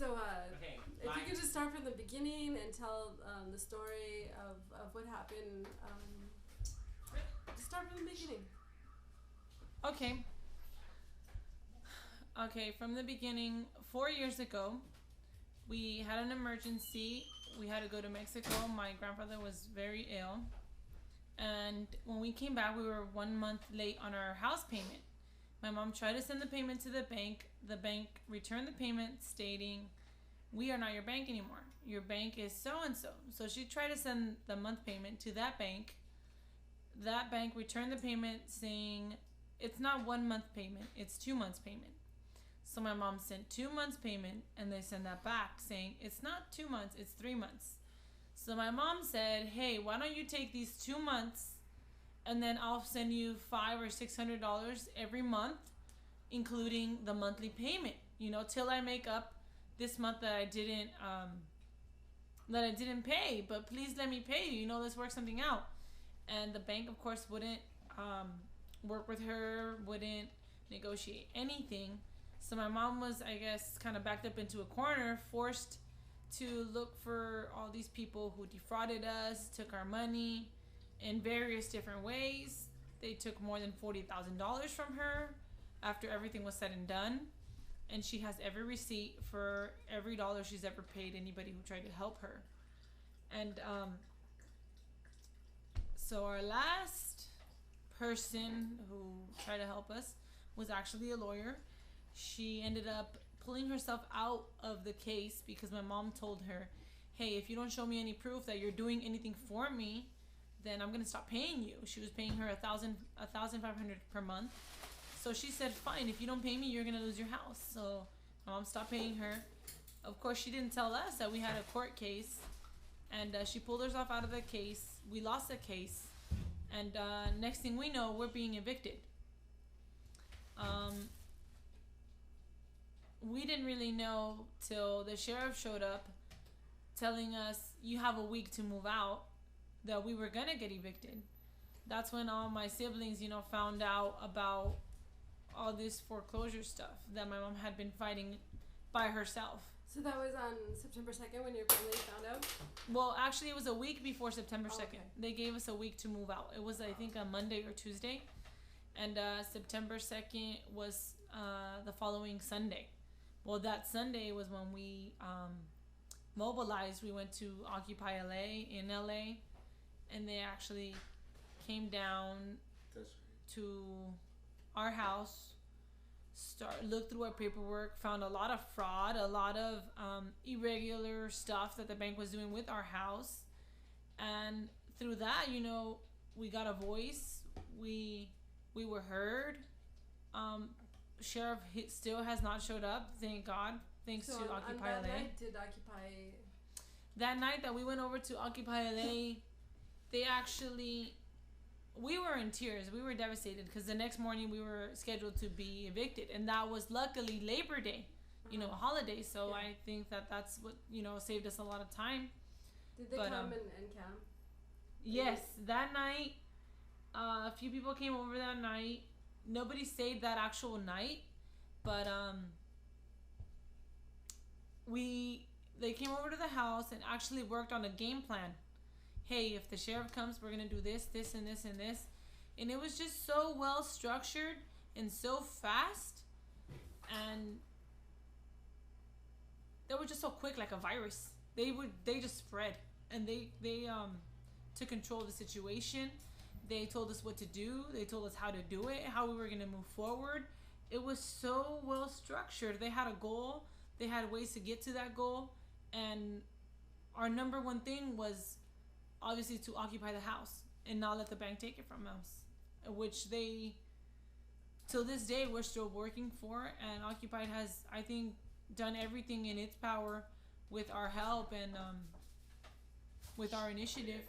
So, Okay. if you could just start from the beginning and tell the story of what happened, just start from the beginning. Okay. Okay, from the beginning, 4 years ago, we had an emergency. We had to go to Mexico. My grandfather was very ill. And when we came back, we were 1 month late on our house payment. My mom tried to send the payment to the bank. The bank returned the payment stating, "We are not your bank anymore. Your bank is so and so." So she tried to send the month payment to that bank. That bank returned the payment saying, "It's not 1 month payment, it's 2 months payment." So my mom sent 2 months payment and they sent that back saying, "It's not 2 months, it's 3 months." So my mom said, "Hey, why don't you take these 2 months and then I'll send you $500 or $600 every month, including the monthly payment, till I make up this month that I didn't pay. But please let me pay you. Let's work something out." And the bank, of course, wouldn't work with her, wouldn't negotiate anything. So my mom was, I guess, kind of backed up into a corner, forced to look for all these people who defrauded us, took our money in various different ways. They took more than $40,000 from her after everything was said and done. And she has every receipt for every dollar she's ever paid anybody who tried to help her. And so our last person who tried to help us was actually a lawyer. She ended up pulling herself out of the case because my mom told her, "Hey, if you don't show me any proof that you're doing anything for me, then I'm gonna stop paying you." She was paying her $1,500 per month. So she said, "Fine, if you don't pay me, you're gonna lose your house." So my mom stopped paying her. Of course, she didn't tell us that we had a court case, and she pulled herself out of the case. We lost the case, and next thing we know, we're being evicted. We didn't really know till the sheriff showed up telling us, "You have a week to move out," that we were gonna get evicted. That's when all my siblings, found out about all this foreclosure stuff that my mom had been fighting by herself. So that was on September 2nd when your family found out? Well, actually, it was a week before September 2nd. Okay. They gave us a week to move out. It was, I think, a Monday or Tuesday. And September 2nd was the following Sunday. Well, that Sunday was when we mobilized. We went to Occupy LA in LA, and they actually came down to our house, looked through our paperwork, found a lot of fraud, a lot of irregular stuff that the bank was doing with our house. And through that, we got a voice. We were heard. Sheriff still has not showed up, thank God, thanks to Occupy on that LA. night, did Occupy... That night that we went over to Occupy LA, they actually... We were in tears. We were devastated because the next morning we were scheduled to be evicted. And that was luckily Labor Day, a holiday. So yeah. I think that's what, saved us a lot of time. Did they come and camp? Yes, that night, a few people came over that night. Nobody stayed that actual night, but they came over to the house and actually worked on a game plan. Hey, if the sheriff comes, we're gonna do this, this, and this, and this, and it was just so well structured and so fast, and they were just so quick, like a virus. They just spread, and they took control of the situation. They told us what to do. They told us how to do it, how we were going to move forward. It was so well structured. They had a goal. They had ways to get to that goal. And our number one thing was obviously to occupy the house and not let the bank take it from us, which they, till this day, we're still working for. And Occupied has, I think, done everything in its power with our help and with our initiative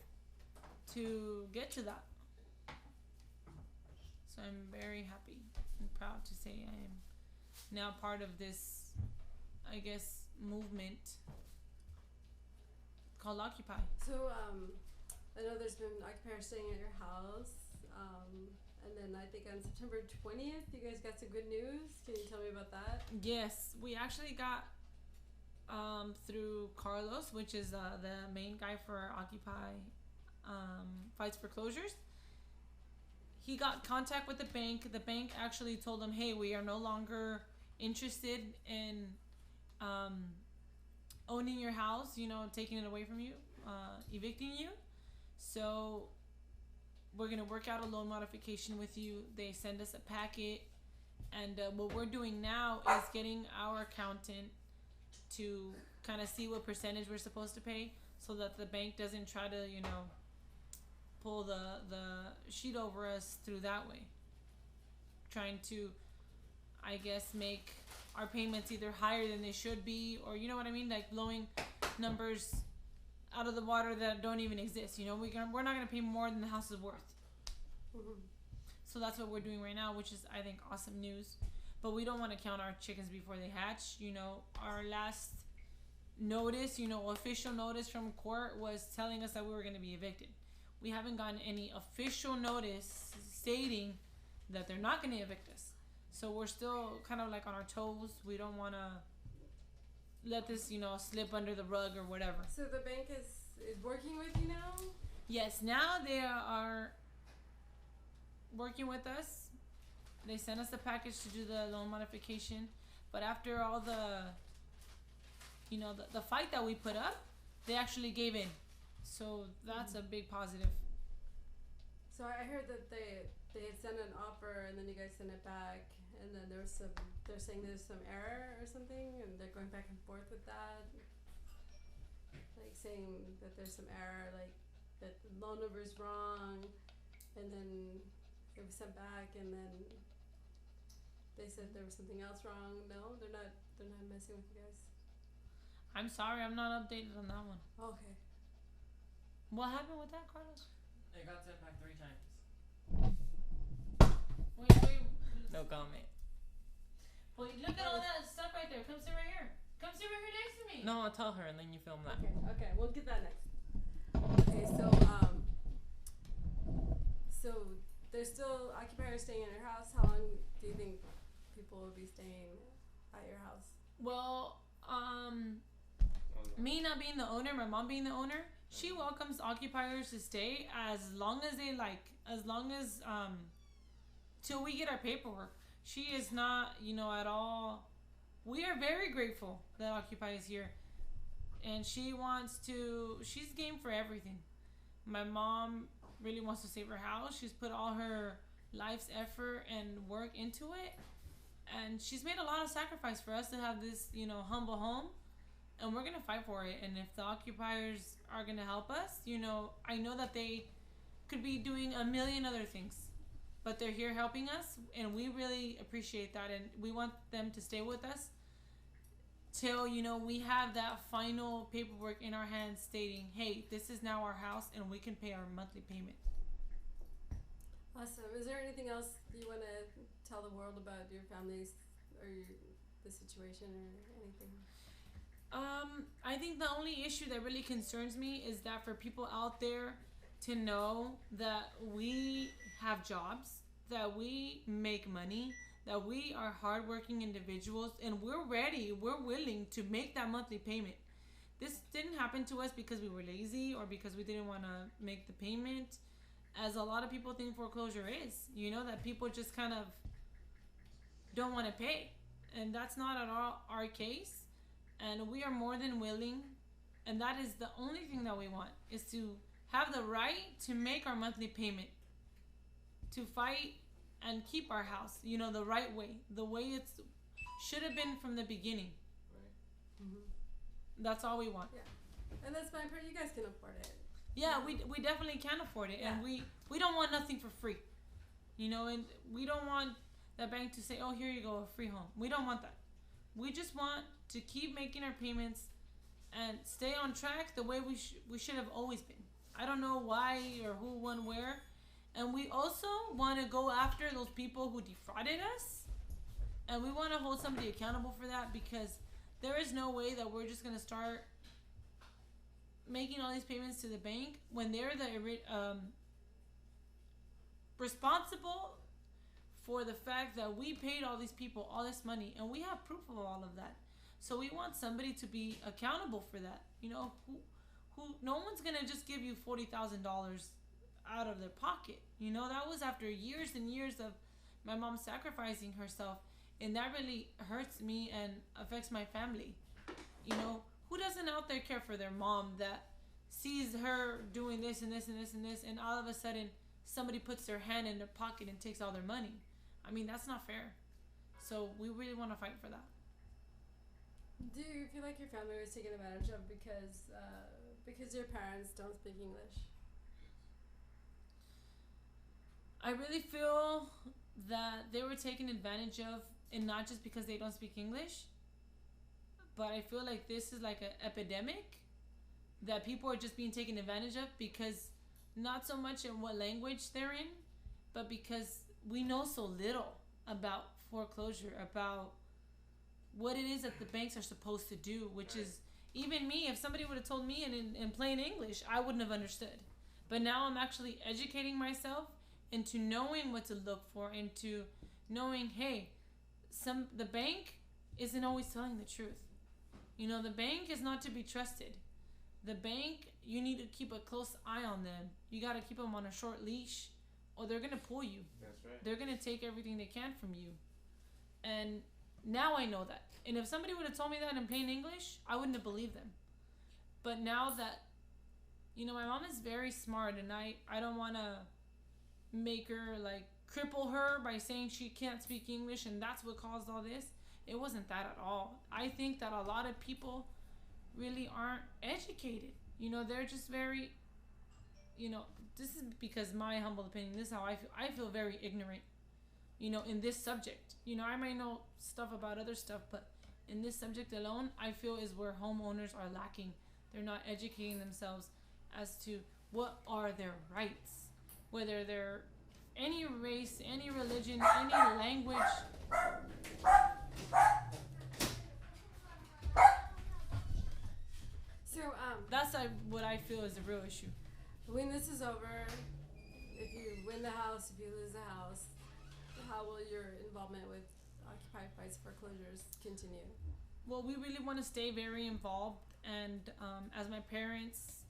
to get to that. So I'm very happy and proud to say I am now part of this, I guess, movement called Occupy. So I know there's been occupiers staying at your house, and then I think on September 20th you guys got some good news. Can you tell me about that? Yes, we actually got through Carlos, which is the main guy for Occupy Fights for Closures. He got contact with the bank. The bank actually told him, hey, we are no longer interested in owning your house, taking it away from you, evicting you. So we're going to work out a loan modification with you. They send us a packet. And what we're doing now is getting our accountant to kind of see what percentage we're supposed to pay so that the bank doesn't try to, pull the sheet over us through that way. Trying to, I guess, make our payments either higher than they should be, or you know what I mean? Like blowing numbers out of the water that don't even exist. We're not going to pay more than the house is worth. Mm-hmm. So that's what we're doing right now, which is, I think, awesome news. But we don't want to count our chickens before they hatch. Our last notice, official notice from court was telling us that we were going to be evicted. We haven't gotten any official notice stating that they're not going to evict us. So we're still kind of like on our toes. We don't want to let this, slip under the rug or whatever. So the bank is working with you now? Yes, now they are working with us. They sent us the package to do the loan modification. But after all the fight that we put up, they actually gave in. So that's a big positive. So I heard that they had sent an offer and then you guys sent it back, and then they're saying there's some error or something, and they're going back and forth with that, like saying that there's some error, like that the loan number is wrong, and then it was sent back, and then they said there was something else wrong. No, they're not messing with you guys. I'm sorry, I'm not updated on that one. Okay. What happened with that, Carlos? It got sent back 3 times. Wait. No comment. Wait, look at all that stuff right there. Come sit right here. Come sit right here next to me. No, I'll tell her and then you film that. Okay, we'll get that next. Okay, so there's still occupiers staying in your house. How long do you think people will be staying at your house? Well, me not being the owner, my mom being the owner, she welcomes occupiers to stay as long as they like, till we get our paperwork. She is not, at all. We are very grateful that Occupy is here. And she's game for everything. My mom really wants to save her house. She's put all her life's effort and work into it. And she's made a lot of sacrifice for us to have this, humble home. And we're going to fight for it. And if the occupiers are going to help us, I know that they could be doing a million other things. But they're here helping us. And we really appreciate that. And we want them to stay with us till, we have that final paperwork in our hands stating, hey, this is now our house and we can pay our monthly payment. Awesome. Is there anything else you want to tell the world about your families or the situation or anything? I think the only issue that really concerns me is that for people out there to know that we have jobs, that we make money, that we are hardworking individuals, and we're willing to make that monthly payment. This didn't happen to us because we were lazy or because we didn't want to make the payment, as a lot of people think foreclosure is. That people just kind of don't want to pay. And that's not at all our case. And we are more than willing, and that is the only thing that we want, is to have the right to make our monthly payment, to fight and keep our house, the right way, the way it should have been from the beginning. Right. Mm-hmm. That's all we want. Yeah, and that's fine. You guys can afford it. Yeah, we definitely can afford it, yeah. And we don't want nothing for free, and we don't want the bank to say, oh, here you go, a free home. We don't want that. We just want to keep making our payments and stay on track the way we should have always been. I don't know why or who won where. And we also want to go after those people who defrauded us. And we want to hold somebody accountable for that, because there is no way that we're just going to start making all these payments to the bank when they're the responsible for the fact that we paid all these people all this money, and we have proof of all of that. So we want somebody to be accountable for that. You know, who no one's gonna just give you $40,000 out of their pocket. You know, that was after years and years of my mom sacrificing herself, and that really hurts me and affects my family. You know, who doesn't out there care for their mom that sees her doing this and this and this and this, and all of a sudden somebody puts their hand in their pocket and takes all their money? I mean, that's not fair. So we really want to fight for that. Do you feel like your family was taken advantage of because your parents don't speak English? I really feel that they were taken advantage of, and not just because they don't speak English, but I feel like this is like an epidemic that people are just being taken advantage of, because not so much in what language they're in, but because we know so little about foreclosure, about what it is that the banks are supposed to do, which is, even me, if somebody would have told me in plain English, I wouldn't have understood. But now I'm actually educating myself into knowing what to look for, into knowing, hey, the bank isn't always telling the truth. You know, the bank is not to be trusted. The bank, you need to keep a close eye on them. You got to keep them on a short leash, or they're going to pull you. That's right. They're going to take everything they can from you. And now I know that. And if somebody would have told me that in plain English, I wouldn't have believed them. But now that, you know, my mom is very smart, and I don't want to make her, like, cripple her by saying she can't speak English and that's what caused all this. It wasn't that at all. I think that a lot of people really aren't educated. You know, they're just very, you know, this is because my humble opinion, this is how I feel. I feel very ignorant, you know, in this subject. You know, I might know stuff about other stuff, but in this subject alone, I feel is where homeowners are lacking. They're not educating themselves as to what are their rights, whether they're any race, any religion, any language. So, That's what I feel is the real issue. when this is over, if you win the house, if you lose the house, how will your involvement with Occupy Fights Foreclosures continue? Well, we really want to stay very involved, and as my parents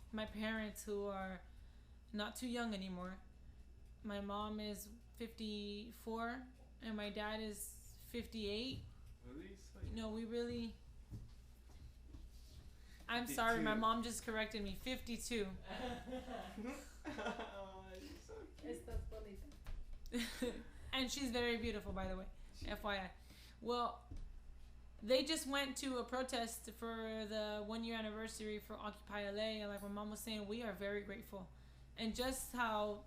who are not too young anymore, my mom is 54 and my dad is 58. Really? You know, we really... I'm sorry, my mom just corrected me. 52. Estás bonita. And she's very beautiful, by the way. FYI. Well, they just went to a protest for the 1 year anniversary for Occupy LA. And like my mom was saying, we are very grateful. And just how,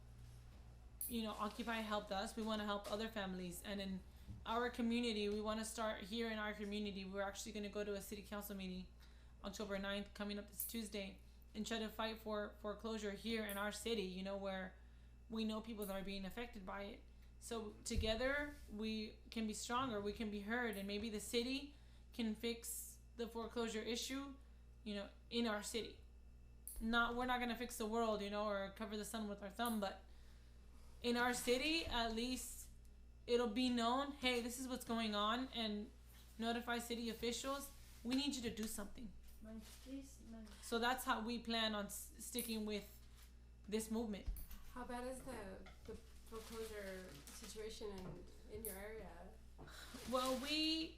you know, Occupy helped us, we want to help other families. And in our community, we want to start here in our community. We're actually going to go to a city council meeting October 9th, coming up this Tuesday, and try to fight for foreclosure here in our city, you know, where we know people that are being affected by it. So together we can be stronger, we can be heard, and maybe the city can fix the foreclosure issue, you know, in our city. We're not gonna fix the world, you know, or cover the sun with our thumb, but in our city, at least it'll be known, hey, this is what's going on, and notify city officials, we need you to do something. So that's how we plan on sticking with this movement. How bad is the foreclosure situation in your area? Well, we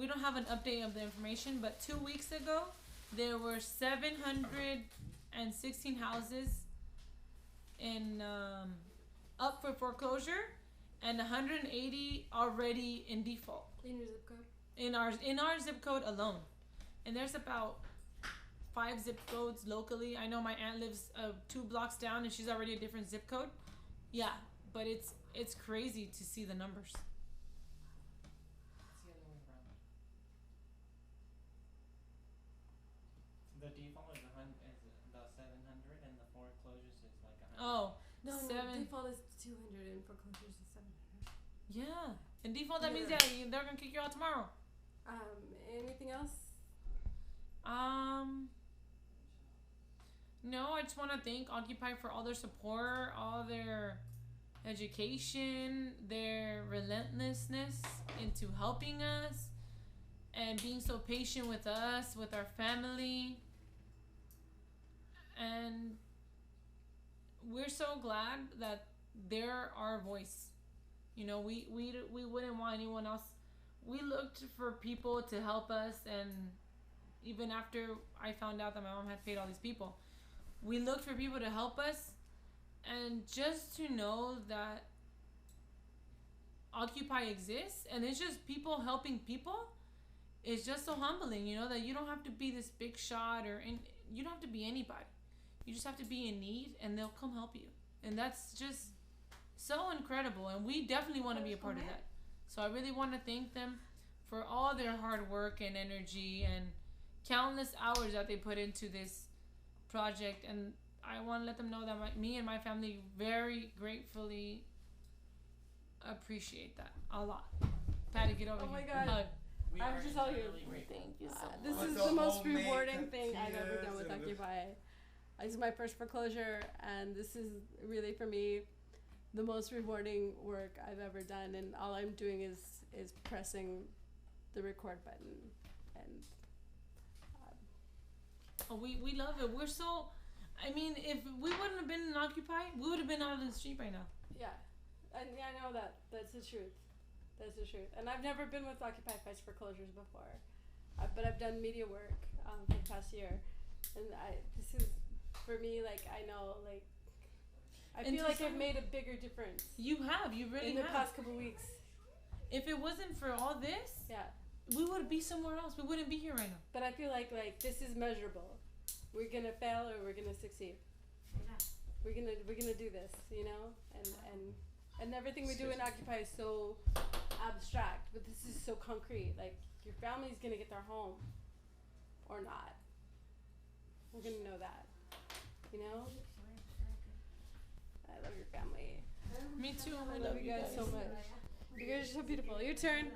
don't have an update of the information, but 2 weeks ago there were 716 houses in up for foreclosure, and 180 already in default. In your zip code? In our zip code alone. And there's about 5 zip codes locally. I know my aunt lives 2 blocks down and she's already a different zip code. Yeah, but it's crazy to see the numbers. It's the other way around. The default is the 700, and the foreclosures is like 100. Oh, No, Seven. default is 200 and foreclosures is 700. yeah. And default, that means Yeah. they're gonna kick you out tomorrow. Anything else? No, I just want to thank Occupy for all their support, all their education, their relentlessness into helping us. and being so patient with us, with our family. And we're so glad that they're our voice. You know, we wouldn't want anyone else. We looked for people to help us, and even after I found out that my mom had paid all these people, we looked for people to help us. And just to know that Occupy exists and it's just people helping people, is just so humbling, you know, that you don't have to be this big shot you don't have to be anybody. You just have to be in need and they'll come help you. And that's just so incredible, and we definitely want to be a part of that. So I really want to thank them for all their hard work and energy and countless hours that they put into this project. And I want to let them know that me and my family very gratefully appreciate that a lot. Patty, get over Oh here. my God. Hug. We I'm are just all here. eternally grateful. Thank you so much. This With is the the most homemade rewarding thing I've ever done with tortillas and Occupy. This is my first foreclosure, and this is really, for me, the most rewarding work I've ever done. And all I'm doing is pressing the record button. And Oh, we love it. We're so. I mean, if we wouldn't have been in Occupy, we would have been out on the street right now. yeah, and yeah, I know that. That's the truth. That's the truth. And I've never been with Occupy Fights Foreclosures before, but I've done media work for the past year, and this is, for me, like, I know, like, I And feel to like I've some- made a bigger difference You really in the have. past couple weeks. If it wasn't for all this, Yeah, we would be somewhere else. We wouldn't be here right now. but I feel like this is measurable. We're gonna fail or we're gonna succeed. We're gonna do this, you know, and everything we do in Occupy is so abstract, but this is so concrete. Like, your family's gonna get their home, or not. We're gonna know that, you know. I love your family. Me too. I love you guys so much. You guys are so beautiful. Your turn.